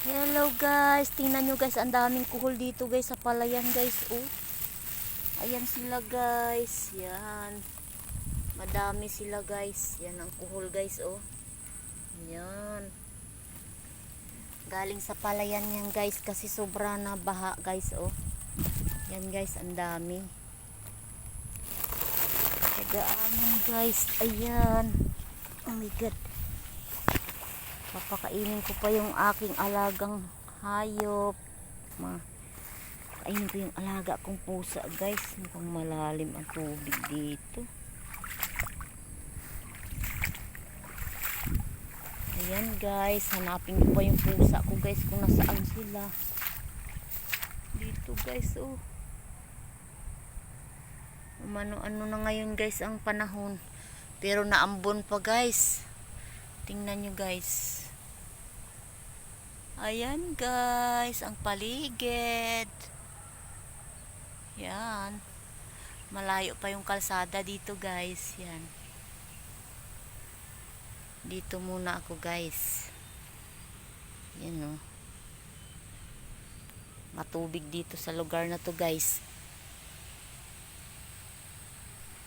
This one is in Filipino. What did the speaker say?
Hello guys, tingnan nyo guys, ang daming kuhol dito guys sa palayan guys. Oh, ayan sila guys, yan, madami sila guys, yan ang kuhol guys. Oh, yan, galing sa palayan yan guys kasi sobra na baha guys. Oh, yan guys, ang dami, daanan guys, ayan. Oh my god, papakainin ko pa yung aking alagang hayop. Kainin ko yung alaga kong pusa guys. Mukhang malalim ang tubig dito. Ayan guys, hanapin ko pa yung pusa ko guys kung nasaan sila. Dito guys. Oh, ano na ngayon guys ang panahon, pero naambon pa guys. Tingnan nyo guys. Ayan guys, ang paligid. Yan. Malayo pa yung kalsada dito guys. Yan. Dito muna ako guys. Yan o. Matubig dito sa lugar na to guys.